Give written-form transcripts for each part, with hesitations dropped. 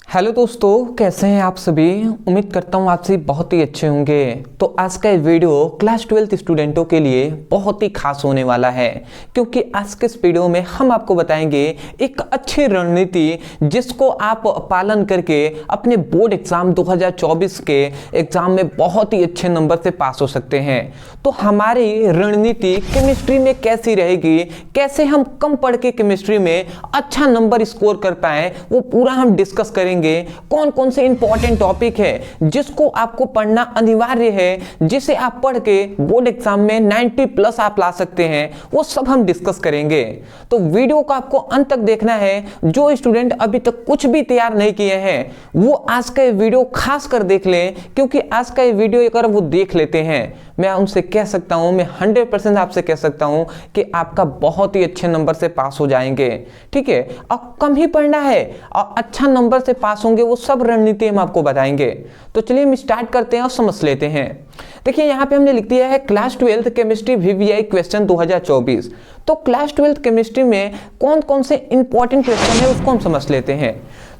Hello दोस्तों, कैसे हैं आप सभी। उम्मीद करता हूँ आप सभी बहुत ही अच्छे होंगे। तो आज का ये वीडियो क्लास 12th स्टूडेंटों के लिए बहुत ही खास होने वाला है, क्योंकि आज के इस वीडियो में हम आपको बताएंगे एक अच्छी रणनीति जिसको आप पालन करके अपने बोर्ड एग्जाम 2024 के एग्जाम में बहुत ही अच्छे नंबर से पास हो सकते हैं। तो हमारी रणनीति केमिस्ट्री में कैसी रहेगी, कैसे हम कम पढ़ के केमिस्ट्री में अच्छा नंबर स्कोर कर पाए, वो पूरा हम डिस्कस करेंगे। कौन कौन से इंपॉर्टेंट टॉपिक है जिसको आपको पढ़ना अनिवार्य है, जिसे आप पढ़ के बोर्ड एग्जाम में 90 प्लस आप ला सकते हैं, वो सब हम डिस्कस करेंगे। तो वीडियो को आपको अंत तक देखना है। जो स्टूडेंट अभी तक कुछ भी तैयार नहीं किए हैं वो आज का ये वीडियो खास कर देख लें, क्योंकि आज का ये वीडियो अगर वो देख लेते हैं, मैं उनसे कह सकता हूं, मैं 100% आपसे कह सकता हूं कि आपका बहुत ही अच्छे नंबर से पास हो जाएंगे। ठीक है, अब कम ही पढ़ना है और अच्छा नंबर से पास होंगे, वो सब रणनीति हम आपको बताएंगे। तो चलिए हम स्टार्ट करते हैं और समझ लेते हैं। देखिए यहाँ पे हमने लिख दिया है class 12th chemistry VVI question 2024। तो क्लास 12th केमिस्ट्री में कौन कौन से इंपॉर्टेंट क्वेश्चन है उसको हम समझ लेते हैं।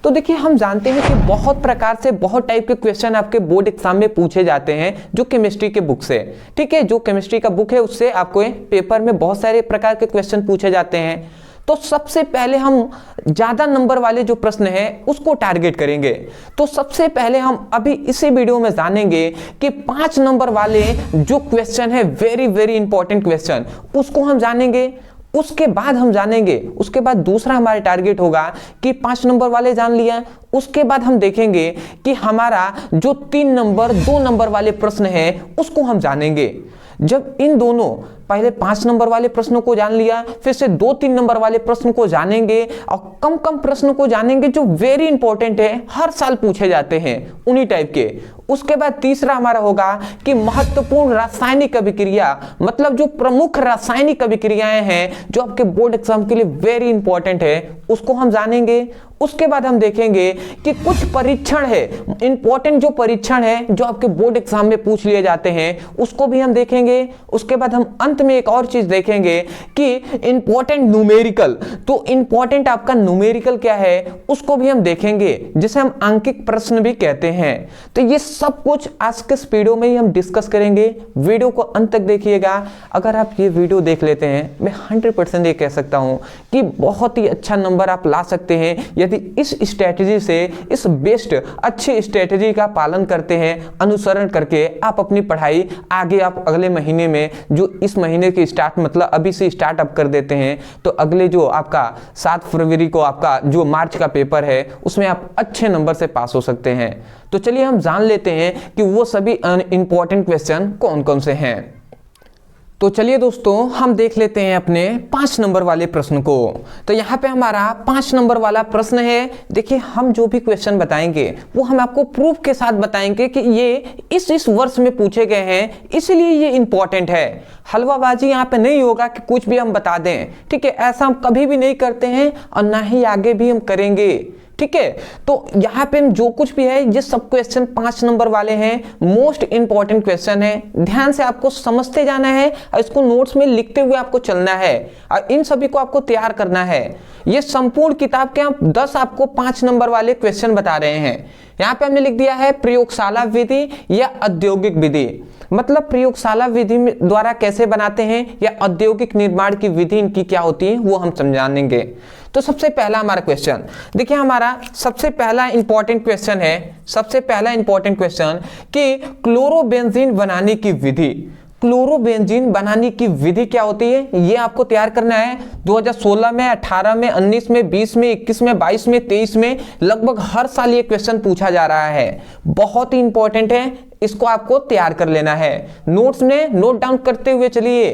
तो देखिए हम जानते हैं कि बहुत प्रकार से बहुत टाइप के क्वेश्चन आपके बोर्ड एग्जाम में पूछे जाते हैं जो केमिस्ट्री के बुक से। ठीक है, जो केमिस्ट्री का बुक है उससे आपको पेपर में बहुत सारे प्रकार के क्वेश्चन पूछे जाते हैं। तो सबसे पहले हम ज्यादा नंबर वाले जो प्रश्न है उसको टारगेट करेंगे। तो सबसे पहले हम अभी इसी वीडियो में जानेंगे कि 5 नंबर वाले जो क्वेश्चन है, वेरी वेरी इंपॉर्टेंट क्वेश्चन, उसको हम जानेंगे। उसके बाद हम जानेंगे, उसके बाद दूसरा हमारा टारगेट होगा कि 5 नंबर वाले जान लिया। उसके बाद हम देखेंगे कि हमारा जो 3 नंबर 2 नंबर वाले प्रश्न है उसको हम जानेंगे। जब इन दोनों पहले 5 नंबर वाले प्रश्नों को जान लिया, फिर से 2-3 नंबर वाले प्रश्न को जानेंगे और कम कम प्रश्न को जानेंगे जो वेरी इंपॉर्टेंट है, हर साल पूछे जाते हैं उन्हीं टाइप के। उसके बाद तीसरा हमारा होगा कि महत्वपूर्ण रासायनिक अभिक्रिया, मतलब जो प्रमुख रासायनिक अभिक्रियाएं हैं जो आपके बोर्ड एग्जाम के लिए वेरी इंपॉर्टेंट है, उसको हम जानेंगे। उसके बाद हम देखेंगे कि कुछ परीक्षण है, इंपॉर्टेंट जो परीक्षण है जो आपके बोर्ड एग्जाम में पूछ लिए जाते हैं, उसको भी हम देखेंगे। उसके बाद हम अंत में एक और चीज देखेंगे कि इंपॉर्टेंट न्यूमेरिकल, तो इंपॉर्टेंट आपका न्यूमेरिकल क्या है उसको भी हम देखेंगे, जिसे हम आंकिक प्रश्न भी कहते हैं। तो ये सब कुछ आज के इस वीडियो में ही हम डिस्कस करेंगे। वीडियो को अंत तक देखिएगा। अगर आप ये वीडियो देख लेते हैं, मैं 100% ये कह सकता हूं कि बहुत ही अच्छा नंबर आप ला सकते हैं यदि इस स्ट्रेटजी से, इस बेस्ट अच्छी स्ट्रेटजी का पालन करते हैं, अनुसरण करके आप अपनी पढ़ाई आगे आप अगले महीने में, जो इस महीने की स्टार्ट मतलब अभी से स्टार्ट अप कर देते हैं, तो अगले जो आपका 7 फरवरी को आपका जो मार्च का पेपर है उसमें आप अच्छे नंबर से पास हो सकते हैं। तो चलिए हम जान लेते हैं कि वो सभी इंपॉर्टेंट क्वेश्चन कौन कौन से हैं। तो चलिए दोस्तों हम देख लेते हैं अपने 5 नंबर वाले प्रश्न को। तो यहाँ पे हमारा 5 नंबर वाला प्रश्न है। देखिए हम जो भी क्वेश्चन बताएंगे वो हम आपको प्रूफ के साथ बताएंगे कि ये इस वर्ष में पूछे गए हैं, इसलिए ये इंपॉर्टेंट है। हलवाबाजी यहाँ पे नहीं होगा कि कुछ भी हम बता दें। ठीक है, ऐसा हम कभी भी नहीं करते हैं और ना ही आगे भी हम करेंगे। ठीक है, तो यहाँ पे जो कुछ भी है ये सब क्वेश्चन 5 नंबर वाले हैं, मोस्ट इंपॉर्टेंट क्वेश्चन है। ध्यान से आपको समझते जाना है और इसको नोट्स में लिखते हुए आपको चलना है और इन सभी को आपको तैयार करना है। ये संपूर्ण किताब के हम 10 आपको 5 नंबर वाले क्वेश्चन बता रहे हैं। यहाँ पे हमने लिख दिया है प्रयोगशाला विधि या औद्योगिक विधि, मतलब प्रयोगशाला विधि द्वारा कैसे बनाते हैं या औद्योगिक निर्माण की विधि इनकी क्या होती है वो हम समझाएंगे। तो सबसे पहला हमारा क्वेश्चन देखिए, हमारा सबसे पहला इंपॉर्टेंट क्वेश्चन है, सबसे पहला इंपॉर्टेंट क्वेश्चन कि क्लोरोबेंजीन बनाने की विधि, क्लोरोबेंजीन बनाने की विधि क्या होती है ये आपको तैयार करना है। 2016 में, 18 में, 19 में, 20 में, 21 में, 22 में, 23 में लगभग हर साल ये क्वेश्चन पूछा जा रहा है। बहुत ही इंपॉर्टेंट है, इसको आपको तैयार कर लेना है। नोट्स में नोट डाउन करते हुए चलिए।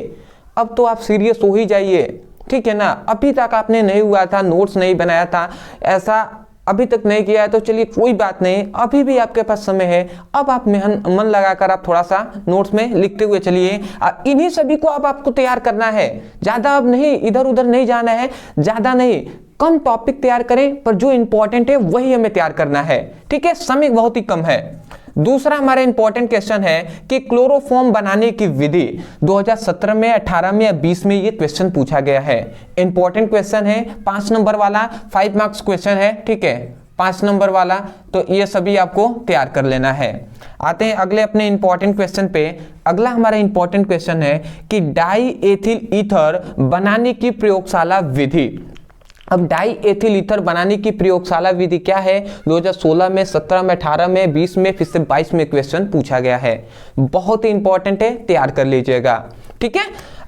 अब तो आप सीरियस हो ही जाइए, ठीक है ना। अभी तक आपने नहीं हुआ था, नोट्स नहीं बनाया था, ऐसा अभी तक नहीं किया है, तो चलिए कोई बात नहीं, अभी भी आपके पास समय है। अब आप मन लगाकर आप थोड़ा सा नोट्स में लिखते हुए चलिए। इन्हीं सभी को अब आपको तैयार करना है, ज्यादा अब नहीं, इधर उधर नहीं जाना है, ज्यादा नहीं, कम टॉपिक तैयार करें पर जो इंपॉर्टेंट है वही हमें तैयार करना है। ठीक है, समय बहुत ही कम है। दूसरा हमारा इंपॉर्टेंट क्वेश्चन है कि क्लोरोफॉर्म बनाने की विधि 2017 में, 18 में या 20 में ये क्वेश्चन पूछा गया है। इंपॉर्टेंट क्वेश्चन है, 5 नंबर वाला, 5 मार्क्स क्वेश्चन है। ठीक है, 5 नंबर वाला, तो ये सभी आपको तैयार कर लेना है। आते हैं अगले अपने इंपॉर्टेंट क्वेश्चन पे। अगला हमारा इंपॉर्टेंट क्वेश्चन है कि डाई एथिल ईथर बनाने की प्रयोगशाला विधि। अब डाई एथिल ईथर बनाने की प्रयोगशाला विधि क्या है? 2016 में, 17 में, 18 में, 20 में, फिर से 22 में क्वेश्चन पूछा गया है। बहुत ही इंपॉर्टेंट है, तैयार कर लीजिएगा। ठीक है,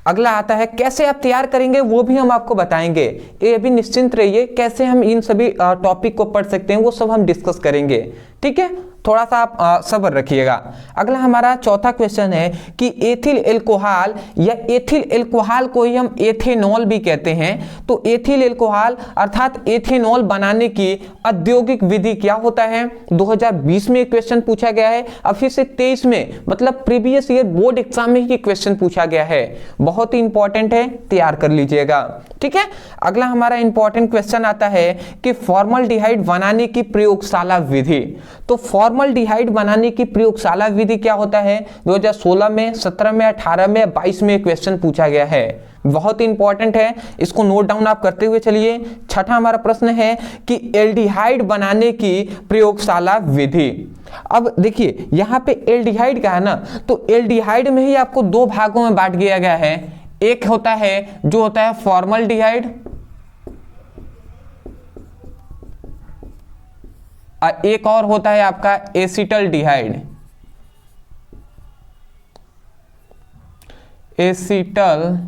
अगला आता है कैसे आप तैयार करेंगे वो भी हम आपको बताएंगे। ये अभी निश्चिंत रहिए, कैसे हम इन सभी टॉपिक को पढ़ सकते हैं वो सब हम डिस्कस करेंगे। ठीक है, थोड़ा सा आप सब्र रखिएगा। अगला हमारा चौथा क्वेश्चन है कि एथिल एल्कोहल या एथिल एल्कोहल को ही हम एथेनॉल भी कहते हैं, तो एथिल एल्कोहल अर्थात एथेनॉल बनाने की औद्योगिक विधि क्या होता है? 2020 में क्वेश्चन पूछा गया है, अब फिर से 23 में, मतलब प्रीवियस ईयर बोर्ड एग्जाम में ही क्वेश्चन पूछा गया है। बहुत ही इंपॉर्टेंट है, तैयार कर लीजिएगा। ठीक है, अगला हमारा इंपॉर्टेंट क्वेश्चन आता है कि फॉर्मल्डिहाइड बनाने की प्रयोगशाला विधि। तो फॉर्मल्डिहाइड बनाने की प्रयोगशाला विधि क्या होता है? 2016 में, 17 में, 18 में, 22 में क्वेश्चन पूछा गया है। बहुत इंपॉर्टेंट है, इसको नोट डाउन आप करते हुए चलिए। छठा हमारा प्रश्न है कि एल्डिहाइड बनाने की प्रयोगशाला विधि। अब देखिए यहां पे एल्डिहाइड का है ना, तो एल्डिहाइड में ही आपको दो भागों में बांट दिया गया है। एक होता है जो होता है फॉर्मल्डिहाइड, और एक और होता है आपका एसिटल्डिहाइड। एसिटल्डिहाइड,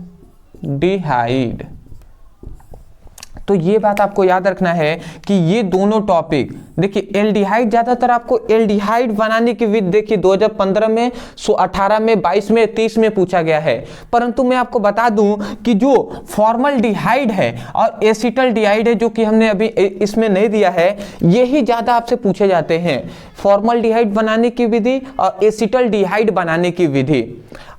तो ये बात आपको याद रखना है कि ये दोनों टॉपिक, देखिए एल्डिहाइड ज्यादातर आपको एल्डिहाइड बनाने की विधि देखिए 2015 में, 18 में, 22 में, 23 में पूछा गया है। परंतु मैं आपको बता दूं कि जो फॉर्मल्डिहाइड है और एसिटल्डिहाइड है, जो कि हमने अभी इसमें नहीं दिया है, यही ज्यादा आपसे पूछे जाते हैं। फॉर्मल्डिहाइड बनाने की विधि और एसिटल्डिहाइड बनाने की विधि,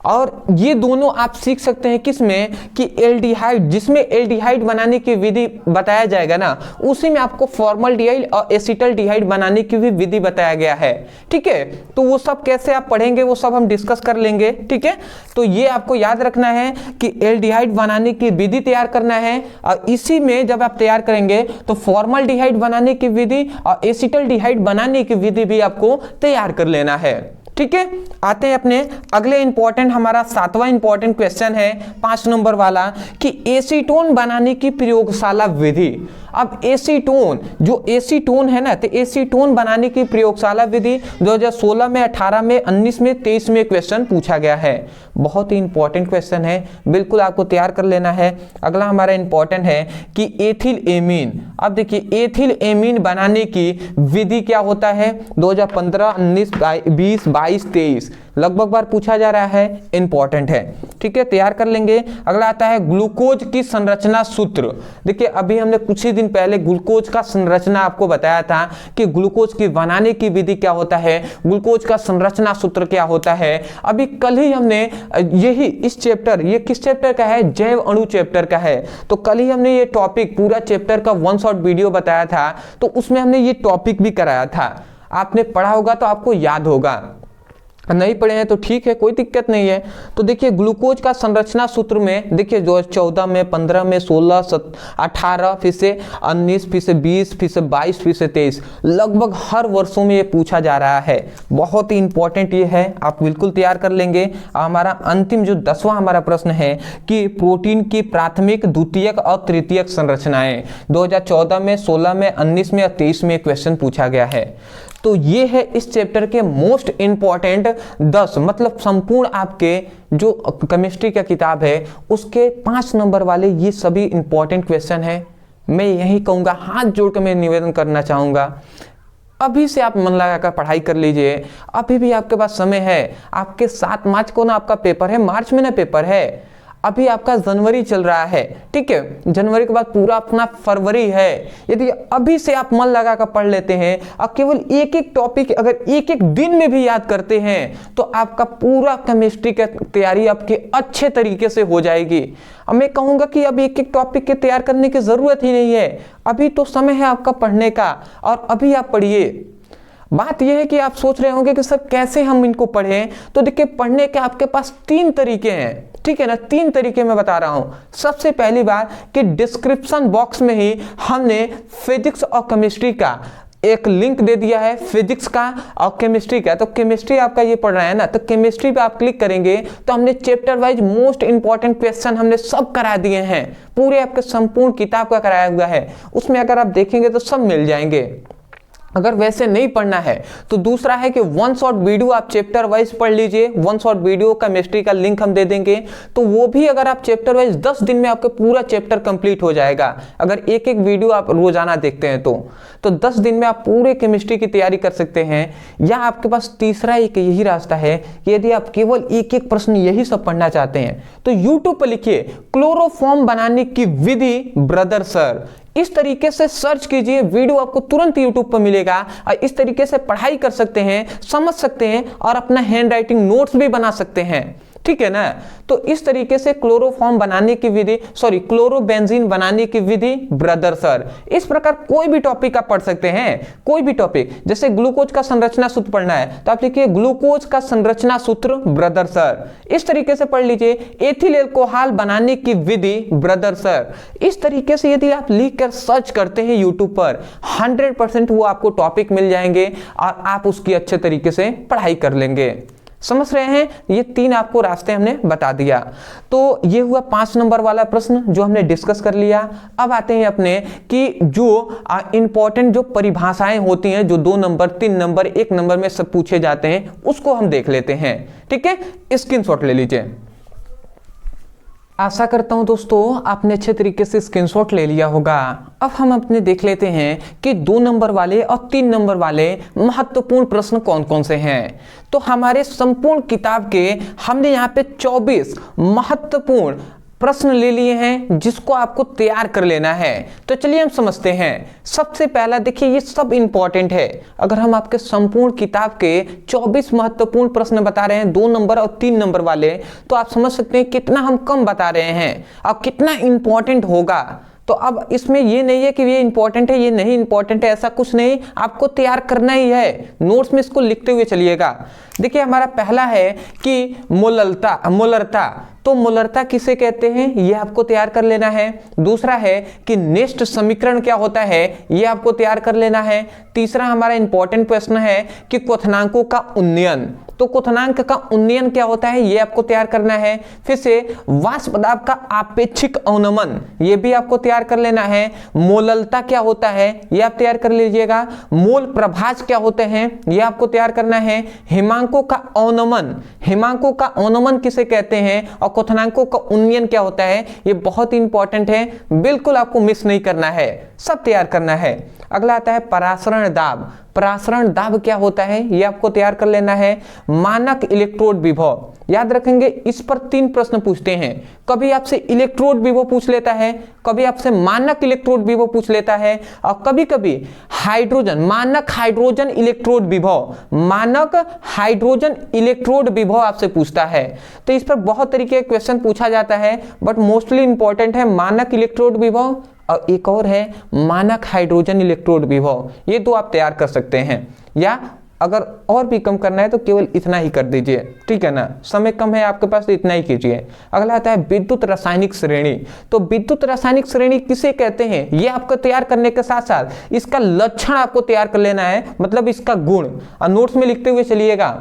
और ये दोनों आप सीख सकते हैं किसमें कि एल्डिहाइड, जिसमें एल्डिहाइड बनाने की विधि बताया जाएगा ना, उसी में आपको फॉर्मल्डिहाइड और एसिटल्डिहाइड बनाने की भी विधि बताया गया है। ठीक है, तो वो सब कैसे आप पढ़ेंगे वो सब हम डिस्कस कर लेंगे। ठीक है, तो ये आपको याद रखना है कि एल्डिहाइड बनाने की विधि तैयार करना है, और इसी में जब आप तैयार करेंगे तो फॉर्मल्डिहाइड बनाने की विधि और एसिटल्डिहाइड बनाने की विधि भी आपको तैयार कर लेना है। ठीक है, आते हैं अपने अगले इंपॉर्टेंट, हमारा 7वां इंपॉर्टेंट क्वेश्चन है 5 नंबर वाला कि एसीटोन बनाने की प्रयोगशाला विधि। अब एसीटोन, जो एसीटोन है ना, तो एसीटोन बनाने की प्रयोगशाला विधि 2016 में, 18 में, 19 में, 23 में क्वेश्चन पूछा गया है। बहुत ही इंपॉर्टेंट क्वेश्चन है, बिल्कुल आपको तैयार कर लेना है। अगला हमारा इंपॉर्टेंट है कि एथिल एमीन। अब देखिए एथिल एमीन बनाने की विधि क्या होता है? 2015, 19, 20, 22, 23 लगभग बार पूछा जा रहा है, इंपॉर्टेंट है। ठीक है, तैयार कर लेंगे। अगला आता है ग्लूकोज की संरचना सूत्र। देखिए अभी हमने कुछ ही दिन पहले ग्लूकोज का संरचना आपको बताया था कि ग्लूकोज की बनाने की विधि क्या होता है, ग्लूकोज का संरचना सूत्र क्या होता है। अभी कल ही हमने यही इस चैप्टर, ये किस चैप्टर का है? जैव अणु चैप्टर का है। तो कल ही हमने ये टॉपिक पूरा चैप्टर का 1 शॉट वीडियो बताया था, तो उसमें हमने ये टॉपिक भी कराया था। आपने पढ़ा होगा तो आपको याद होगा, नहीं पढ़े हैं तो ठीक है, कोई दिक्कत नहीं है। तो देखिए ग्लूकोज का संरचना सूत्र में देखिए 2014 में, 15 में, 16, 18, फिर से 19, फिर से 20, फिर से 22, फिर से 23, लगभग हर वर्षों में ये पूछा जा रहा है। बहुत ही इंपॉर्टेंट ये है, आप बिल्कुल तैयार कर लेंगे। हमारा अंतिम जो 10वां हमारा प्रश्न है कि प्रोटीन की प्राथमिक, द्वितीयक और तृतीयक संरचनाएं 2014 में, 16 में, 19 में और 23 में क्वेश्चन पूछा गया है। तो ये है इस चैप्टर के मोस्ट इंपॉर्टेंट 10, मतलब संपूर्ण आपके जो केमिस्ट्री का किताब है उसके 5 नंबर वाले ये सभी इंपॉर्टेंट क्वेश्चन है। मैं यही कहूँगा, हाथ जोड़ कर मैं निवेदन करना चाहूँगा, अभी से आप मन लगाकर पढ़ाई कर लीजिए। अभी भी आपके पास समय है। आपके 7 मार्च को ना आपका पेपर है, मार्च में ना पेपर है, अभी आपका जनवरी चल रहा है। ठीक है, जनवरी के बाद पूरा अपना फरवरी है। यदि अभी से आप मन लगा कर पढ़ लेते हैं और केवल एक एक टॉपिक अगर एक एक दिन में भी याद करते हैं तो आपका पूरा केमिस्ट्री की तैयारी आपकी अच्छे तरीके से हो जाएगी। अब मैं कहूँगा कि अब एक एक टॉपिक के तैयार करने की ज़रूरत ही नहीं है, अभी तो समय है आपका पढ़ने का, और अभी आप पढ़िए। बात यह है कि आप सोच रहे होंगे कि सर कैसे हम इनको पढ़ें, तो देखिए पढ़ने के आपके पास 3 तरीके हैं। ठीक है ना, 3 तरीके मैं बता रहा हूं। सबसे पहली बात कि डिस्क्रिप्शन बॉक्स में ही हमने फिजिक्स और केमिस्ट्री का एक लिंक दे दिया है फिजिक्स का और केमिस्ट्री का। तो केमिस्ट्री आपका ये पढ़ रहा है ना, तो केमिस्ट्री पे आप क्लिक करेंगे तो हमने chapter wise most important question हमने सब करा दिए हैं, पूरे आपके संपूर्ण किताब का कराया हुआ है। उसमें अगर आप देखेंगे तो सब मिल जाएंगे। अगर वैसे नहीं पढ़ना है तो दूसरा है कि वन शॉट वीडियो आप चैप्टर वाइज पढ़ लीजिए। वन शॉट वीडियो केमिस्ट्री का लिंक हम दे देंगे, तो वो भी अगर आप चैप्टर वाइज 10 दिन में आपका पूरा चैप्टर कंप्लीट हो जाएगा। अगर एक एक वीडियो आप रोजाना देखते हैं तो 10 दिन में आप पूरे केमिस्ट्री की तैयारी कर सकते हैं। या आपके पास तीसरा एक यही रास्ता है कि यदि आप केवल एक एक प्रश्न यही सब पढ़ना चाहते हैं तो यूट्यूब पर लिखिए क्लोरोफॉर्म बनाने की विधि ब्रदर सर, इस तरीके से सर्च कीजिए, वीडियो आपको तुरंत यूट्यूब पर मिलेगा और इस तरीके से पढ़ाई कर सकते हैं, समझ सकते हैं और अपना हैंड राइटिंग नोट्स भी बना सकते हैं। ठीक है ना। तो इस तरीके से क्लोरोफॉर्म बनाने की विधि, क्लोरोबेंजीन बनाने की विधि ब्रदर सर, इस प्रकार कोई भी टॉपिक आप पढ़ सकते हैं, कोई भी टॉपिक। जैसे ग्लूकोज का संरचना सूत्र पढ़ना है तो आप लिखिए ग्लूकोज का संरचना सूत्र ब्रदर सर, इस तरीके से पढ़ लीजिए। एथिल एल्कोहल बनाने की विधि ब्रदर सर, इस तरीके से यदि आप लिख कर सर्च करते हैं यूट्यूब पर 100% वो आपको टॉपिक मिल जाएंगे और आप उसकी अच्छे तरीके से पढ़ाई कर लेंगे। समझ रहे हैं, ये 3 आपको रास्ते हमने बता दिया। तो ये हुआ 5 नंबर वाला प्रश्न जो हमने डिस्कस कर लिया। अब आते हैं अपने कि जो इंपॉर्टेंट जो परिभाषाएं होती हैं, जो 2 नंबर 3 नंबर 1 नंबर में सब पूछे जाते हैं, उसको हम देख लेते हैं। ठीक है, स्क्रीनशॉट ले लीजिए। आशा करता हूं दोस्तों आपने अच्छे तरीके से स्क्रीनशॉट ले लिया होगा। अब हम अपने देख लेते हैं कि 2 नंबर वाले और 3 नंबर वाले महत्वपूर्ण प्रश्न कौन कौन से हैं। तो हमारे संपूर्ण किताब के हमने यहाँ पे 24 महत्वपूर्ण प्रश्न ले लिए हैं जिसको आपको तैयार कर लेना है। तो चलिए हम समझते हैं। सबसे पहला देखिए, ये सब इंपॉर्टेंट है। अगर हम आपके संपूर्ण किताब के 24 महत्वपूर्ण प्रश्न बता रहे हैं 2 नंबर और 3 नंबर वाले, तो आप समझ सकते हैं कितना हम कम बता रहे हैं और कितना इंपॉर्टेंट होगा। तो अब इसमें ये नहीं है कि ये इंपॉर्टेंट है ये नहीं इंपॉर्टेंट है, ऐसा कुछ नहीं, आपको तैयार करना ही है। नोट्स में इसको लिखते हुए चलिएगा। देखिए हमारा पहला है कि मोलरता, तो मोलरता किसे कहते हैं ये आपको तैयार कर लेना है। दूसरा है कि नेस्ट समीकरण क्या होता है ये आपको तैयार कर लेना है। तीसरा हमारा इंपॉर्टेंट प्रश्न है कि क्वथनांकों का उन्नयन, तो क्वथनांक का उन्नयन क्या होता है ये आपको तैयार करना है। फिर से वाष्प दाब का आपेक्षिक अवनमन, ये भी आपको तैयार कर लेना है। मोललता क्या होता है ये आप तैयार कर लीजिएगा। मोल प्रभाज क्या होते हैं ये आपको तैयार करना है। हिमांकों का अवनमन किसे कहते हैं और क्वथनांकों का उन्नयन क्या होता है, ये बहुत इंपॉर्टेंट है, बिल्कुल आपको मिस नहीं करना है, सब तैयार करना है। अगला आता है परासरण दाब क्या होता है ये आपको तैयार कर लेना है। मानक इलेक्ट्रोड विभव, याद रखेंगे इस पर 3 प्रश्न पूछते हैं। कभी आपसे इलेक्ट्रोड विभव पूछ लेता है, कभी आपसे मानक इलेक्ट्रोड विभव पूछ लेता है और कभी कभी मानक हाइड्रोजन इलेक्ट्रोड विभव आपसे पूछता है। तो इस पर बहुत तरीके के क्वेश्चन पूछा जाता है, बट मोस्टली इंपॉर्टेंट है मानक इलेक्ट्रोड विभव और एक और है मानक हाइड्रोजन इलेक्ट्रोड विभव। ये 2 आप तैयार कर सकते हैं, या अगर और भी कम करना है तो केवल इतना ही कर दीजिए। ठीक है ना, समय कम है आपके पास तो इतना ही कीजिए। अगला आता है विद्युत रासायनिक श्रेणी, तो विद्युत रासायनिक श्रेणी किसे कहते हैं ये आपको तैयार करने के साथ साथ इसका लक्षण आपको तैयार कर लेना है, मतलब इसका गुण, और नोट्स में लिखते हुए चलिएगा।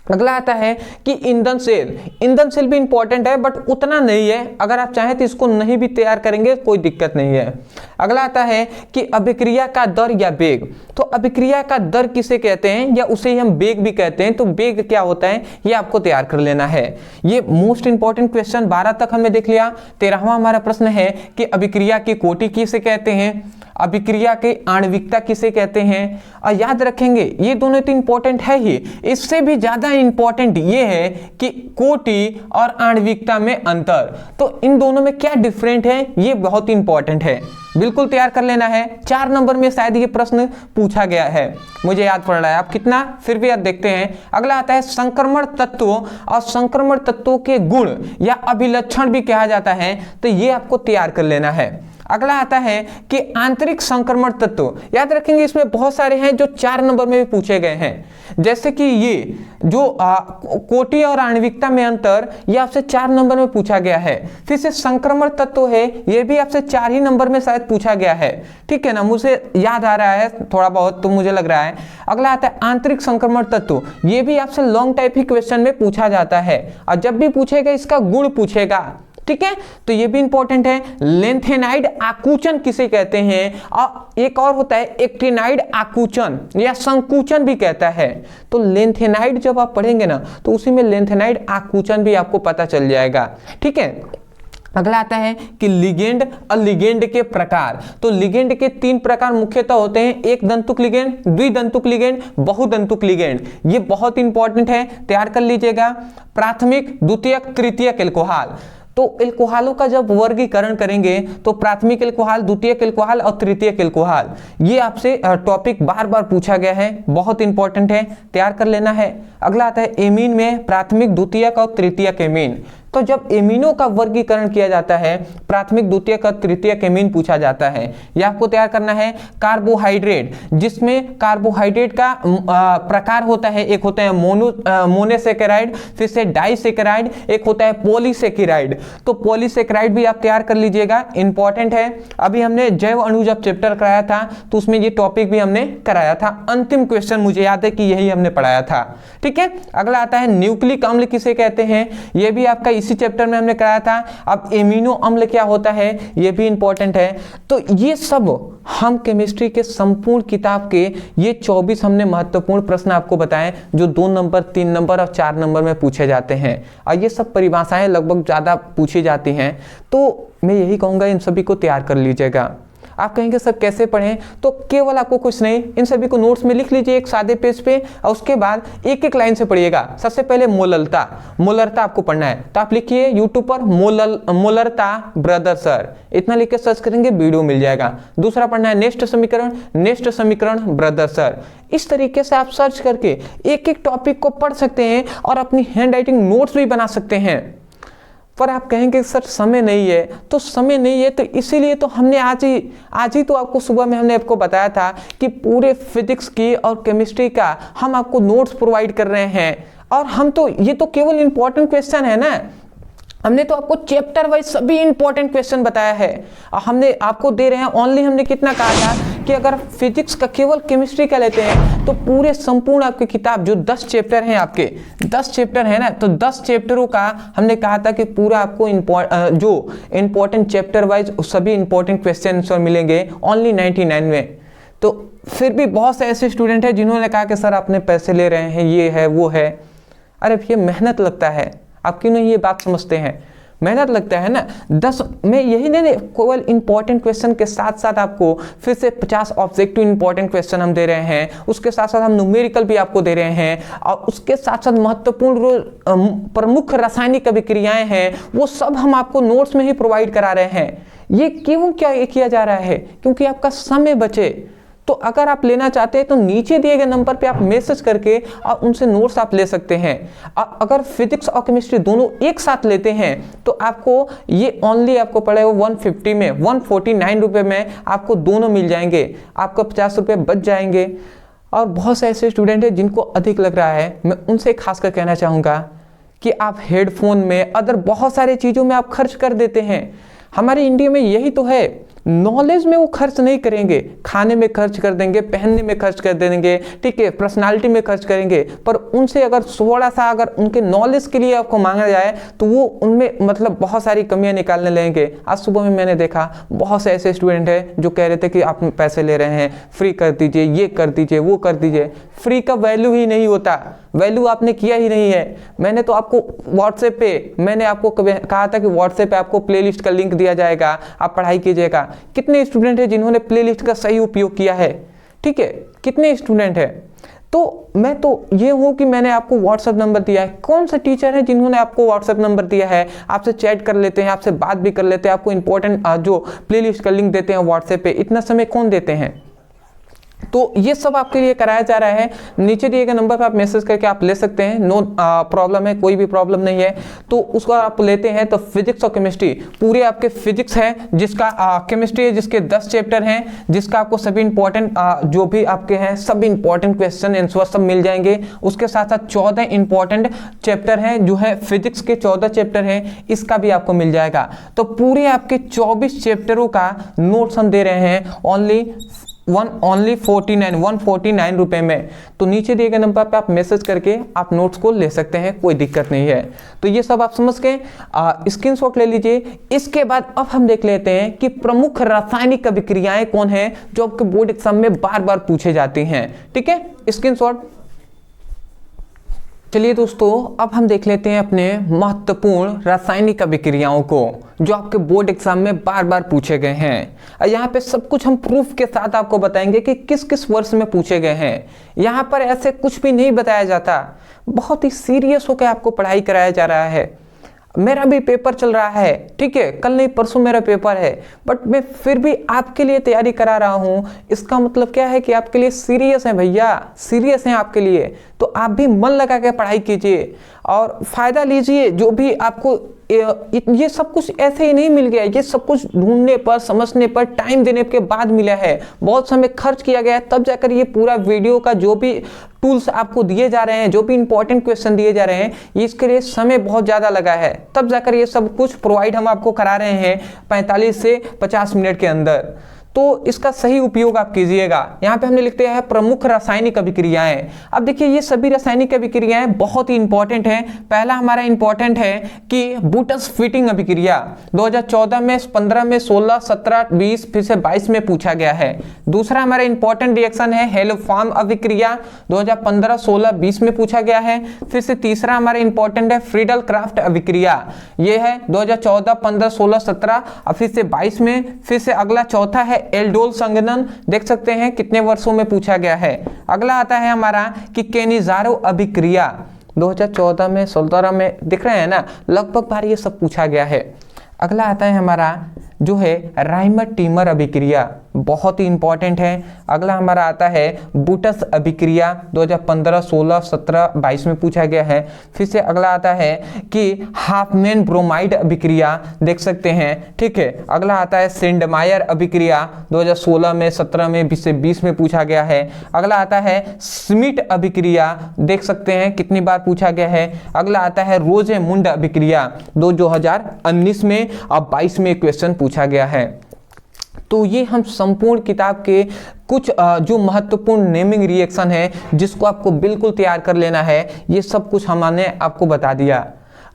अगला आता है कि ईंधन सेल भी इंपॉर्टेंट है बट उतना नहीं है, अगर आप चाहें तो इसको नहीं भी तैयार करेंगे कोई दिक्कत नहीं है। अगला आता है कि अभिक्रिया का दर या वेग, तो अभिक्रिया का दर किसे कहते हैं या उसे हम वेग भी कहते हैं, तो वेग क्या होता है ये आपको तैयार कर लेना है। ये मोस्ट इंपॉर्टेंट क्वेश्चन 12 तक हमने देख लिया। 13वां हमारा प्रश्न है कि अभिक्रिया की कोटि किसे कहते हैं, अभिक्रिया के आणविकता किसे कहते हैं। और याद रखेंगे ये दोनों तो इंपॉर्टेंट है ही, इससे भी ज्यादा इंपॉर्टेंट ये है कि कोटि और आणविकता में अंतर, तो इन दोनों में क्या डिफरेंट है ये बहुत इंपॉर्टेंट है, बिल्कुल तैयार कर लेना है। 4 नंबर में शायद ये प्रश्न पूछा गया है, मुझे याद पड़ रहा है, आप कितना फिर भी आप देखते हैं। अगला आता है संक्रमण तत्वों, और संक्रमण तत्वों के गुण या अभिलक्षण भी कहा जाता है, तो ये आपको तैयार कर लेना है। अगला आता है कि आंतरिक संक्रमण तत्व। याद रखेंगे इसमें बहुत सारे हैं जो 4 नंबर में भी पूछे गए हैं, जैसे कि ये जो कोटि और आणविकता में अंतर, ये आपसे 4 नंबर में पूछा गया है। फिर से संक्रमण तत्व है, ये भी आपसे 4 ही नंबर में शायद पूछा गया है, ठीक है ना, मुझे याद आ रहा है थोड़ा बहुत तो मुझे लग रहा है। अगला आता है आंतरिक संक्रमण तत्व, ये भी आपसे लॉन्ग टाइप ही क्वेश्चन में पूछा जाता है, और जब भी पूछेगा इसका गुण पूछेगा, ठीक है, तो ये भी इंपॉर्टेंट है। लेंथेनाइड आकुचन किसे कहते हैं, और एक और होता है एक्टिनाइड आकुचन या संकुचन भी कहता है। तो लेंथेनाइड जब आप पढ़ेंगे ना तो उसी में लेंथेनाइड आकुचन भी आपको पता चल जाएगा, ठीक है। अगला आता है कि लिगेंड और लिगेंड के प्रकार। तो लिगेंड के 3 प्रकार मुख्यतः होते हैं, एक दंतुक लिगेंड, द्विदंतुक लिगेंड, बहुदंतुक लिगेंड। ये बहुत इंपॉर्टेंट है, तैयार कर लीजिएगा। प्राथमिक, द्वितीयक, तृतीयक एल्कोहल। तो एल्कोहलों का जब वर्गीकरण करेंगे तो प्राथमिक एल्कोहल, द्वितीयक एल्कोहल और तृतीयक एल्कोहल, ये आपसे टॉपिक बार बार पूछा गया है, बहुत इंपॉर्टेंट है, तैयार कर लेना है। अगला आता है एमीन में प्राथमिक, द्वितीयक और तृतीयक एमीन। तो जब एमीनों का वर्गीकरण किया जाता है, प्राथमिक, द्वितीयक और तृतीयक एमीन पूछा जाता है। यह आपको तैयार करना है। कार्बोहाइड्रेट, जिसमें कार्बोहाइड्रेट का प्रकार होता है, एक होता है मोनोसेकेराइड, फिर से डाइसेकेराइड, एक होता है पॉलीसेकेराइड। तो पॉलीसेकेराइड भी आप तैयार कर लीजिएगा, इंपॉर्टेंट है। अभी हमने जैव अणु जब चैप्टर कराया था तो उसमें ये टॉपिक भी हमने कराया था। अंतिम क्वेश्चन मुझे याद है कि यही हमने पढ़ाया था, ठीक है। अगला आता है न्यूक्लिक अम्ल किसे कहते हैं, यह भी आपका इसी चैप्टर में हमने कराया था। अब एमिनो अम्ल क्या होता है, यह भी इंपॉर्टेंट है। तो ये सब हम केमिस्ट्री के संपूर्ण किताब के ये 24 हमने महत्वपूर्ण प्रश्न आपको बताए, जो 2 नंबर, 3 नंबर और 4 नंबर में पूछे जाते हैं, और ये सब परिभाषाएं लगभग ज्यादा पूछी जाती हैं। तो मैं यही कहूंगा इन सभी को तैयार कर लीजिएगा। आप कहेंगे सर कैसे पढ़ें, तो केवल आपको कुछ नहीं, इन सभी को नोट्स में लिख लीजिए एक सादे पेज पे, और उसके बाद एक एक लाइन से पढ़िएगा। सबसे पहले मोलरता, मोलरता आपको पढ़ना है, तो आप लिखिए यूट्यूब पर मोलरता ब्रदर सर, इतना लिख के सर्च करेंगे वीडियो मिल जाएगा। दूसरा पढ़ना है नेक्स्ट समीकरण ब्रदर सर। इस तरीके से आप सर्च करके एक एक टॉपिक को पढ़ सकते हैं और अपनी हैंड राइटिंग नोट्स भी बना सकते हैं। पर आप कहेंगे सर समय नहीं है, तो समय नहीं है तो इसीलिए तो हमने आज ही तो आपको सुबह में हमने आपको बताया था कि पूरे फिजिक्स की और केमिस्ट्री का हम आपको नोट्स प्रोवाइड कर रहे हैं। और हम तो ये तो केवल इंपॉर्टेंट क्वेश्चन है ना, हमने तो आपको चैप्टर वाइज सभी इंपॉर्टेंट क्वेश्चन बताया है। हमने आपको दे रहे हैं ओनली, हमने कितना कहा था कि अगर फिजिक्स का केवल केमिस्ट्री का लेते हैं तो पूरे संपूर्ण आपकी किताब जो 10 चैप्टर हैं, आपके 10 चैप्टर है ना, तो 10 चैप्टरों का हमने कहा था कि पूरा आपको जो इंपॉर्टेंट चैप्टर वाइज सभी इंपॉर्टेंट क्वेश्चन आंसर मिलेंगे ओनली 99 में। तो फिर भी बहुत से ऐसे स्टूडेंट हैं जिन्होंने कहा कि सर आपने पैसे ले रहे हैं, ये है वो है। अरे ये मेहनत लगता है, आप क्यों नहीं ये बात समझते हैं, मेहनत लगता है ना। 10 में यही नहीं, केवल इंपॉर्टेंट क्वेश्चन के साथ साथ आपको फिर से 50 ऑब्जेक्टिव इंपॉर्टेंट क्वेश्चन हम दे रहे हैं, उसके साथ साथ हम न्यूमेरिकल भी आपको दे रहे हैं, और उसके साथ साथ महत्वपूर्ण प्रमुख रासायनिक अभिक्रियाएं हैं वो सब हम आपको नोट्स में ही प्रोवाइड करा रहे हैं। ये क्यों क्या किया जा रहा है, क्योंकि आपका समय बचे। तो अगर आप लेना चाहते हैं तो नीचे दिए गए नंबर पे आप मैसेज करके और उनसे नोट्स आप ले सकते हैं। अगर फिजिक्स और केमिस्ट्री दोनों एक साथ लेते हैं तो आपको ये ओनली आपको पड़ेगा 150 में, 149 रुपये में आपको दोनों मिल जाएंगे, आपको 50 रुपये बच जाएंगे। और बहुत से ऐसे स्टूडेंट हैं जिनको अधिक लग रहा है, मैं उनसे खासकर कहना चाहूँगा कि आप हेडफोन में, अदर बहुत सारी चीज़ों में आप खर्च कर देते हैं। हमारे इंडिया में यही तो है, नॉलेज में वो खर्च नहीं करेंगे, खाने में खर्च कर देंगे, पहनने में खर्च कर देंगे, ठीक है, पर्सनालिटी में खर्च करेंगे। पर उनसे अगर थोड़ा सा अगर उनके नॉलेज के लिए आपको मांगा जाए तो वो उनमें मतलब बहुत सारी कमियां निकालने लगेंगे। आज सुबह में मैंने देखा बहुत से ऐसे स्टूडेंट हैं जो कह रहे थे कि आप पैसे ले रहे हैं, फ्री कर दीजिए, ये कर दीजिए, वो कर दीजिए। फ्री का वैल्यू ही नहीं होता, वैल्यू आपने किया ही नहीं है। मैंने तो आपको व्हाट्सएप पे मैंने आपको कहा था कि व्हाट्सएप पे आपको प्लेलिस्ट का लिंक दिया जाएगा, आप पढ़ाई कीजिएगा। कितने स्टूडेंट हैं जिन्होंने प्लेलिस्ट का सही उपयोग किया है, ठीक है, कितने स्टूडेंट हैं। तो मैं तो ये हूँ कि मैंने आपको व्हाट्सएप नंबर दिया है। कौन सा टीचर है जिन्होंने आपको व्हाट्सएप नंबर दिया है, आपसे चैट कर लेते हैं, आपसे बात भी कर लेते हैं, आपको इंपॉर्टेंट जो प्लेलिस्ट का लिंक देते हैं व्हाट्सएप पे, इतना समय कौन देते हैं। तो ये सब आपके लिए कराया जा रहा है। नीचे दिए गए नंबर पर आप मैसेज करके आप ले सकते हैं, नो प्रॉब्लम है, कोई भी प्रॉब्लम नहीं है। तो उसको आप लेते हैं तो फिजिक्स और केमिस्ट्री पूरे आपके फिजिक्स है जिसका केमिस्ट्री है जिसके 10 चैप्टर हैं, जिसका आपको सभी इंपॉर्टेंट जो भी आपके हैं सभी इंपॉर्टेंट क्वेश्चन आंसर सब मिल जाएंगे। उसके साथ साथ 14 इंपॉर्टेंट चैप्टर हैं जो है फिजिक्स के 14 चैप्टर हैं, इसका भी आपको मिल जाएगा। तो पूरे आपके 24 चैप्टरों का नोट्स हम दे रहे हैं ओनली 149 रुपए में। तो नीचे दिए गए नंबर पे आप मैसेज करके आप नोट्स को ले सकते हैं, कोई दिक्कत नहीं है। तो ये सब आप समझ के स्क्रीनशॉट ले लीजिए। इसके बाद अब हम देख लेते हैं कि प्रमुख रासायनिक अभिक्रियाएं कौन है जो आपके बोर्ड एग्जाम में बार बार पूछे जाती हैं। ठीक है, स्क्रीनशॉट। चलिए दोस्तों, अब हम देख लेते हैं अपने महत्वपूर्ण रासायनिक अभिक्रियाओं को जो आपके बोर्ड एग्जाम में बार बार पूछे गए हैं। यहाँ पे सब कुछ हम प्रूफ के साथ आपको बताएंगे कि किस किस वर्ष में पूछे गए हैं। यहाँ पर ऐसे कुछ भी नहीं बताया जाता, बहुत ही सीरियस होकर आपको पढ़ाई कराया जा रहा है। मेरा भी पेपर चल रहा है, ठीक है, कल नहीं परसों मेरा पेपर है, बट मैं फिर भी आपके लिए तैयारी करा रहा हूँ। इसका मतलब क्या है कि आपके लिए सीरियस है भैया, सीरियस है आपके लिए। तो आप भी मन लगा के पढ़ाई कीजिए और फायदा लीजिए। जो भी आपको ये सब कुछ ऐसे ही नहीं मिल गया, ये सब कुछ ढूंढने पर, समझने पर, टाइम देने के बाद मिला है। बहुत समय खर्च किया गया है, तब जाकर ये पूरा वीडियो का जो भी टूल्स आपको दिए जा रहे हैं, जो भी इंपॉर्टेंट क्वेश्चन दिए जा रहे हैं, इसके लिए समय बहुत ज़्यादा लगा है। तब जाकर ये सब कुछ प्रोवाइड हम आपको करा रहे हैं 45 से 50 मिनट के अंदर। तो इसका सही उपयोग आप कीजिएगा। यहाँ पे हमने लिखते हैं प्रमुख रासायनिक अभिक्रियाएं। अब देखिए ये सभी रासायनिक अभिक्रियाएं बहुत ही इंपॉर्टेंट हैं। पहला हमारा इंपॉर्टेंट है कि बूटस-फ़िटिंग अभिक्रिया 2014 में, 15 में, 16, 17, 20 फिर से 22 में पूछा गया है। दूसरा हमारा इंपॉर्टेंट रिएक्शन है हेलोफॉर्म अभिक्रिया 2015, 16, 20 में पूछा गया है। फिर से तीसरा हमारा इंपॉर्टेंट है फ्रीडल क्राफ्ट अभिक्रिया, ये है 2014, 15, 16, 17 और फिर से 22 में। फिर से अगला चौथा है एल्डोल संघनन, देख सकते हैं कितने वर्षों में पूछा गया है। अगला आता है हमारा कि केनिज़ारो अभिक्रिया 2014 में, 17 में, दिख रहे हैं ना, लगभग बार ये सब पूछा गया है। अगला आता है हमारा जो है राइमर टीमर अभिक्रिया, बहुत ही इंपॉर्टेंट है। अगला हमारा आता है बूटस अभिक्रिया 2015, 16, 17, 22 में पूछा गया है। फिर से अगला आता है कि हाफमैन ब्रोमाइड अभिक्रिया, देख सकते हैं, ठीक है। अगला आता है सेंडमायर अभिक्रिया 2016 में, 17 में, 20 में पूछा गया है। अगला आता है स्मिट अभिक्रिया, देख सकते हैं कितनी बार पूछा गया है। अगला आता है रोजेमुंड अभिक्रिया 2019 में और 22 में क्वेश्चन पूछा गया है। तो ये हम संपूर्ण किताब के कुछ जो महत्वपूर्ण नेमिंग रिएक्शन है जिसको आपको बिल्कुल तैयार कर लेना है, ये सब कुछ हमने आपको बता दिया।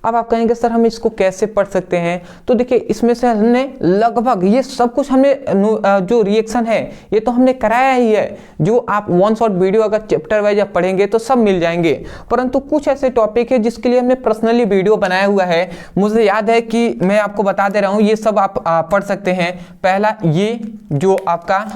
अब आप कहेंगे सर हम इसको कैसे पढ़ सकते हैं? तो देखिए इसमें से हमने लगभग ये सब कुछ हमने जो रिएक्शन है ये तो हमने कराया ही है। जो आप वन शॉट वीडियो अगर चैप्टर वाइज आप पढ़ेंगे तो सब मिल जाएंगे, परंतु कुछ ऐसे टॉपिक है जिसके लिए हमने पर्सनली वीडियो बनाया हुआ है। मुझे याद है कि मैं आपको बता दे रहा हूँ, ये सब आप पढ़ सकते हैं। पहला ये जो आपका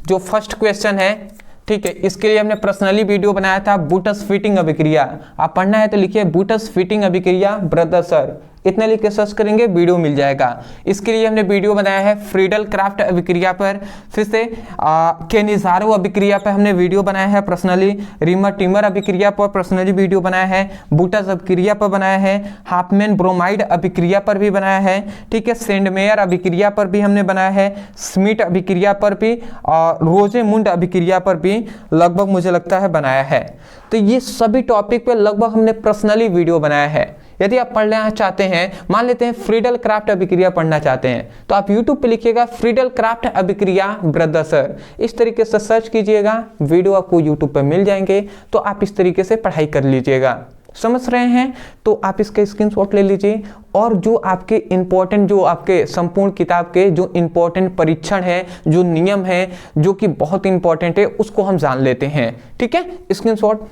जो फर्स्ट क्वेश्चन है, ठीक है, इसके लिए हमने पर्सनली वीडियो बनाया था बूटस-फ़िटिंग अभिक्रिया। आप पढ़ना है तो लिखिए बूटस-फ़िटिंग अभिक्रिया ब्रदर सर, इतने लिख के सर्च करेंगे वीडियो मिल जाएगा। इसके लिए हमने वीडियो बनाया है फ्रीडल क्राफ्ट अभिक्रिया पर। फिर से केनिज़ारो अभिक्रिया पर हमने वीडियो बनाया है पर्सनली। रिमर टीमर अभिक्रिया पर पर्सनली वीडियो बनाया है। बूटस अभिक्रिया पर बनाया है। हाफमैन ब्रोमाइड अभिक्रिया पर भी बनाया है, ठीक है। सेंडमेयर अभिक्रिया पर भी हमने बनाया है। स्मिट अभिक्रिया पर भी और रोजेमुंड अभिक्रिया पर भी लगभग मुझे लगता है बनाया है। तो ये सभी टॉपिक पे लगभग हमने पर्सनली वीडियो बनाया है। यदि आप पढ़ना चाहते हैं, मान लेते हैं फ्रीडल क्राफ्ट अभिक्रिया पढ़ना चाहते हैं, तो आप YouTube पे लिखिएगा फ्रीडल क्राफ्ट अभिक्रिया ब्रदर सर, इस तरीके से सर्च कीजिएगा, वीडियो आपको YouTube पे मिल जाएंगे। तो आप इस तरीके से पढ़ाई कर लीजिएगा। समझ रहे हैं? तो आप इसका स्क्रीनशॉट ले लीजिए और जो आपके इंपॉर्टेंट, जो आपके संपूर्ण किताब के जो इंपॉर्टेंट परीक्षण है, जो नियम है, जो कि बहुत इंपॉर्टेंट है, उसको हम जान लेते हैं, ठीक है। स्क्रीनशॉट।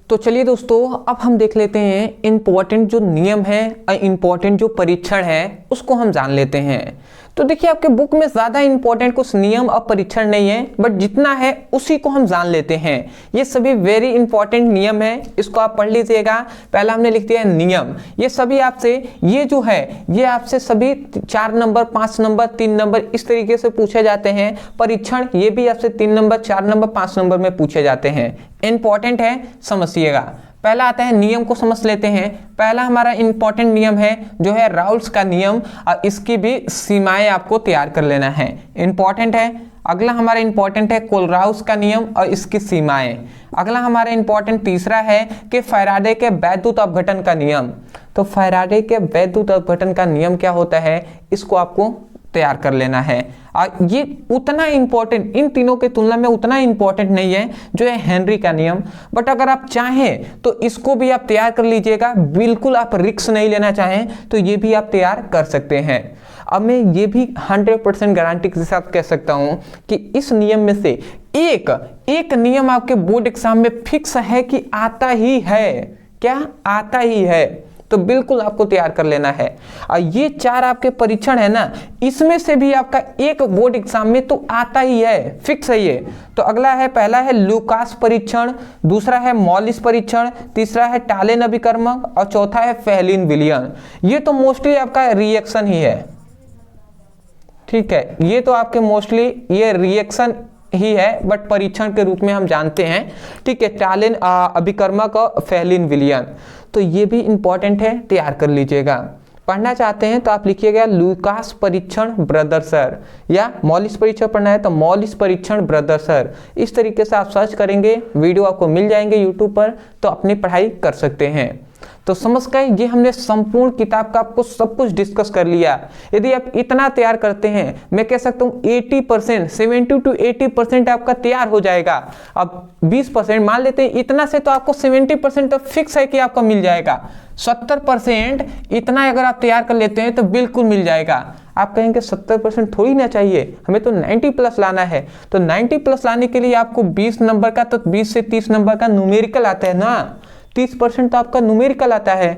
तो चलिए दोस्तों, अब हम देख लेते हैं इंपॉर्टेंट जो नियम है, इंपॉर्टेंट जो परीक्षण है, उसको हम जान लेते हैं। तो देखिए आपके बुक में ज़्यादा इंपॉर्टेंट कुछ नियम और परीक्षण नहीं है, बट जितना है उसी को हम जान लेते हैं। ये सभी वेरी इंपॉर्टेंट नियम है, इसको आप पढ़ लीजिएगा। पहला हमने लिख दिया नियम, ये सभी आपसे ये जो है ये आपसे सभी 4 नंबर 5 नंबर 3 नंबर इस तरीके से पूछे जाते हैं। परीक्षण ये भी आपसे 3 नंबर 4 नंबर 5 नंबर में पूछे जाते हैं, इंपॉर्टेंट है, समझिएगा। पहला आता है नियम को समझ लेते हैं। पहला हमारा इंपॉर्टेंट नियम है जो है राउल्स का नियम, और इसकी भी सीमाएं आपको तैयार कर लेना है, इंपॉर्टेंट है। अगला हमारा इंपॉर्टेंट है कोलराउस का नियम और इसकी सीमाएं। अगला हमारा इंपॉर्टेंट तीसरा है कि फैराडे के वैद्युत अपघटन का नियम। तो फैराडे के वैद्युत अपघटन का नियम क्या होता है, इसको आपको तैयार कर लेना है। और ये उतना इंपॉर्टेंट, इन तीनों के तुलना में उतना इंपॉर्टेंट नहीं है जो है हेनरी का नियम, बट अगर आप चाहें तो इसको भी आप तैयार कर लीजिएगा। बिल्कुल आप रिस्क नहीं लेना चाहें तो ये भी आप तैयार कर सकते हैं। अब मैं ये भी 100% गारंटी के साथ कह सकता हूं कि इस नियम में से एक नियम आपके बोर्ड एग्जाम में फिक्स है कि आता ही है, क्या आता ही है, तो बिल्कुल आपको तैयार कर लेना है। और ये 4 आपके परीक्षण है ना, इसमें से भी आपका एक बोर्ड एग्जाम में तो आता ही है, फिक्स है ये। तो अगला है, पहला है लूकास परीक्षण, दूसरा है मॉलिस परीक्षण, तीसरा है टालेन अभिकर्मक और चौथा है फेलिन विलियन। ये तो मोस्टली आपका रिएक्शन ही है, ठीक है, ये तो आपके मोस्टली ये रिएक्शन ही है, बट परीक्षण के रूप में हम जानते हैं, ठीक है, टालेन अभिकर्मक और फेलिन विलियन। तो ये भी इंपॉर्टेंट है, तैयार कर लीजिएगा। पढ़ना चाहते हैं तो आप लिखिएगा लूकास परीक्षण ब्रदर सर, या मॉलिस परीक्षण पढ़ना है तो मॉलिस परीक्षण ब्रदर सर, इस तरीके से आप सर्च करेंगे, वीडियो आपको मिल जाएंगे यूट्यूब पर, तो अपनी पढ़ाई कर सकते हैं। तो समझ गए, ये हमने संपूर्ण किताब का आपको सब कुछ डिस्कस कर लिया। यदि आप इतना तैयार करते हैं, मैं कह सकता हूँ 80%, 70 to 80% आपका तैयार हो जाएगा। अब 20% मान लेते हैं, इतना से तो आपको 70% तो फिक्स है कि आपको मिल जाएगा। 70% इतना अगर आप तैयार कर लेते हैं तो बिल्कुल मिल जाएगा। आप कहेंगे 70% थोड़ी ना चाहिए, हमें तो 90+ लाना है। तो 90+ लाने के लिए आपको 20 नंबर का, तो 20 से 30 नंबर का न्यूमेरिकल आता है ना, 30% तो आपका न्यूमेरिकल आता है।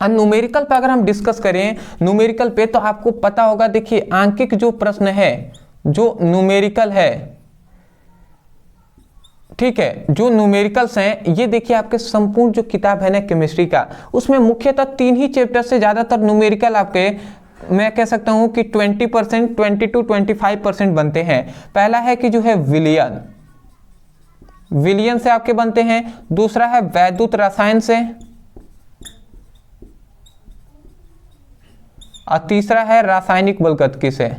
और न्यूमेरिकल पे अगर हम डिस्कस करें, न्यूमेरिकल पे तो आपको पता होगा, देखिए आंकिक जो प्रश्न है, जो न्यूमेरिकल है, ठीक है, जो न्यूमेरिकल्स हैं, ये देखिए आपके संपूर्ण जो किताब है ना केमिस्ट्री का, उसमें मुख्यतः 3 ही चैप्टर से ज्यादातर न्यूमेरिकल आपके, मैं कह सकता हूं कि 20%, 20 to 25% बनते हैं। पहला है कि जो है विलियन से आपके बनते हैं, दूसरा है वैद्युत रसायन से, और तीसरा है रासायनिक बलगतिकी से।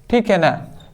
ठीक है ना,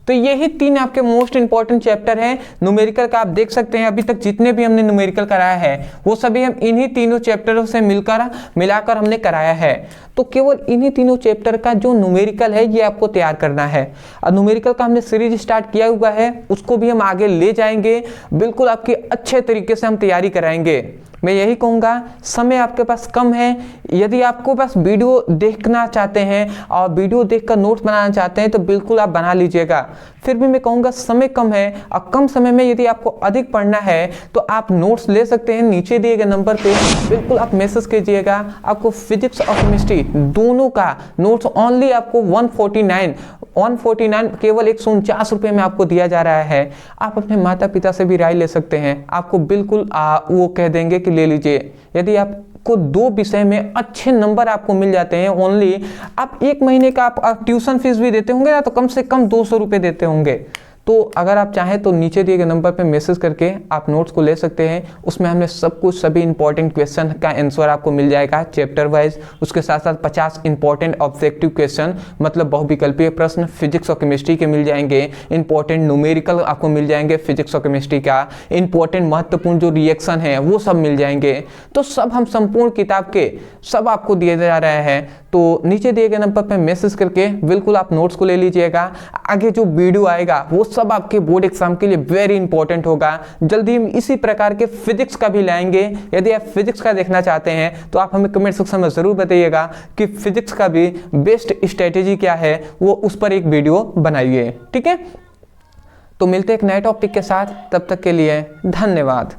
तो यही 3 आपके मोस्ट इंपॉर्टेंट चैप्टर हैं न्यूमेरिकल का। आप देख सकते हैं अभी तक जितने भी हमने न्यूमेरिकल कराया है वो सभी हम इन्हीं तीनों चैप्टरों से मिलाकर हमने कराया है। तो केवल इन्हीं तीनों चैप्टर का जो न्यूमेरिकल है ये आपको तैयार करना है। और न्यूमेरिकल का हमने सीरीज स्टार्ट किया हुआ है, उसको भी हम आगे ले जाएंगे, बिल्कुल आपकी अच्छे तरीके से हम तैयारी कराएंगे। मैं यही कहूँगा, समय आपके पास कम है, यदि आपको बस वीडियो देखना चाहते हैं और वीडियो देखकर नोट्स बनाना चाहते हैं तो बिल्कुल आप बना लीजिएगा। फिर भी मैं कहूँगा समय कम है, और कम समय में यदि आपको अधिक पढ़ना है तो आप नोट्स ले सकते हैं, नीचे दिए गए नंबर पे बिल्कुल आप मैसेज कीजिएगा। आपको फिजिक्स और केमिस्ट्री दोनों का नोट्स ओनली आपको 149 केवल 149 रुपये में आपको दिया जा रहा है। आप अपने माता पिता से भी राय ले सकते हैं, आपको बिल्कुल वो कह देंगे कि ले लीजिए। यदि आपको 2 विषय में अच्छे नंबर आपको मिल जाते हैं, ओनली आप 1 महीने का आप ट्यूशन फीस भी देते होंगे ना, तो कम से कम 200 रुपये देते होंगे। तो अगर आप चाहें तो नीचे दिए गए नंबर पे मैसेज करके आप नोट्स को ले सकते हैं। उसमें हमने सब कुछ, सभी इंपॉर्टेंट क्वेश्चन का आंसर आपको मिल जाएगा चैप्टर वाइज। उसके साथ साथ 50 इंपॉर्टेंट ऑब्जेक्टिव क्वेश्चन, मतलब बहुविकल्पीय प्रश्न फिजिक्स और केमिस्ट्री के मिल जाएंगे। इंपॉर्टेंट न्यूमेरिकल आपको मिल जाएंगे फिजिक्स और केमिस्ट्री का। इंपॉर्टेंट महत्वपूर्ण जो रिएक्शन है वो सब मिल जाएंगे। तो सब हम संपूर्ण किताब के सब आपको दिए जा रहे हैं। तो नीचे दिए गए नंबर पर मैसेज करके बिल्कुल आप नोट्स को ले लीजिएगा। आगे जो वीडियो आएगा वो सब आपके बोर्ड एग्जाम के लिए वेरी इंपॉर्टेंट होगा। जल्दी हम इसी प्रकार के फिजिक्स का भी लाएंगे। यदि आप फिजिक्स का देखना चाहते हैं तो आप हमें कमेंट सेक्शन में जरूर बताइएगा कि फिजिक्स का भी बेस्ट स्ट्रेटेजी क्या है, वो उस पर एक वीडियो बनाइए। ठीक है, तो मिलते हैं एक नए टॉपिक के साथ, तब तक के लिए धन्यवाद।